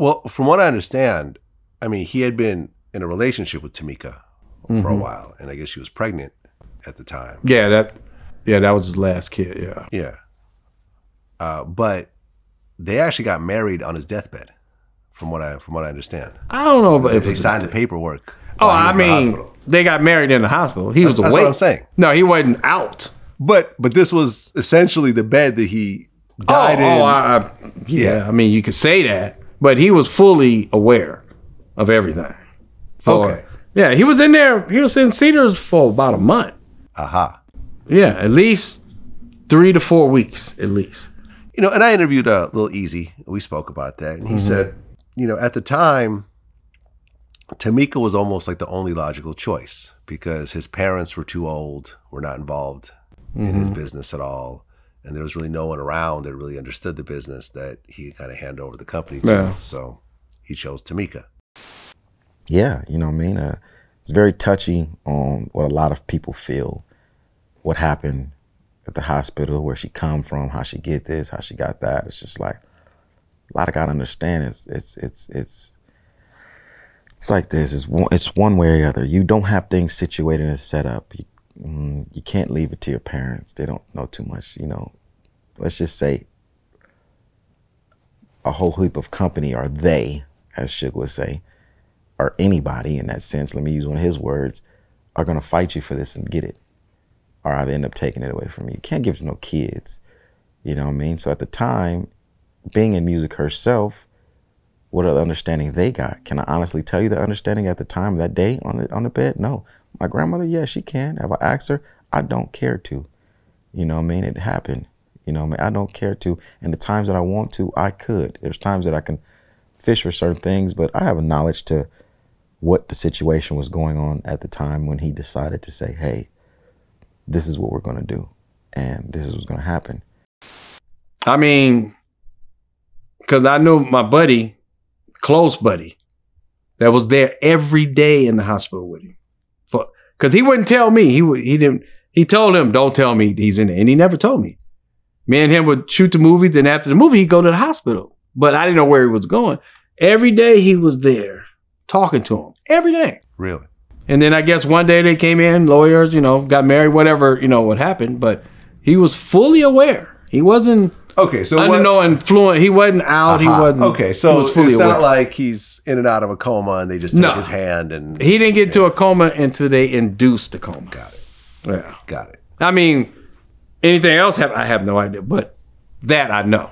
Well, from what I understand, I mean, he had been in a relationship with Tomica for a while, and I guess she was pregnant at the time. Yeah, that was his last kid. Yeah. Yeah. But they actually got married on his deathbed, from what I understand. I don't know if they signed the paperwork. Oh, I mean, they got married in the hospital. He was awake. That's what I'm saying. No, he wasn't out. But this was essentially the bed that he died in. Yeah, I mean, you could say that, but he was fully aware of everything. Okay. Yeah, he was in there. He was in Cedars for about a month. Aha. Yeah, at least 3 to 4 weeks, at least. You know, and I interviewed Lil Eazy. We spoke about that, and he said, you know, at the time, Tomica was almost like the only logical choice because his parents were too old, were not involved in his business at all, and there was really no one around that really understood the business that he could kind of hand over the company to. Yeah. So he chose Tomica. Yeah, you know what I mean? It's very touchy on what a lot of people feel, what happened at the hospital, where she come from, how she get this, how she got that. It's just like, a lot of gotta understand it's like this. It's one way or the other. You don't have things situated and set up. You can't leave it to your parents. They don't know too much, you know. Let's just say a whole heap of company, or they, as Suge would say, or anybody in that sense, let me use one of his words, are gonna fight you for this and get it. Or either end up taking it away from you. You can't give it to no kids. You know what I mean? So at the time, being in music herself, what are the understanding they got? Can I honestly tell you the understanding at the time, that day on the bed? No. My grandmother, yeah, she can. Have I asked her? I don't care to. You know what I mean? It happened. You know what I mean? I don't care to. And the times that I want to, I could. There's times that I can fish for certain things, but I have a knowledge to what the situation was going on at the time when he decided to say, hey, this is what we're going to do. And this is what's going to happen. I mean, because I knew my buddy, close buddy, that was there every day in the hospital with him. Because he wouldn't tell me. He told him, don't tell me he's in there. And he never told me. Me and him would shoot the movies, and after the movie, he'd go to the hospital. But I didn't know where he was going. Every day he was there talking to him. Every day. Really? And then I guess one day they came in, lawyers, you know, got married, whatever, you know, what happened. But he was fully aware. He wasn't under no influence. He wasn't out. He wasn't. Okay, so it's not like he's in and out of a coma and they just take his hand and... He didn't get into a coma until they induced the coma. Got it. Yeah. Got it. I mean, anything else, I have no idea. But that I know.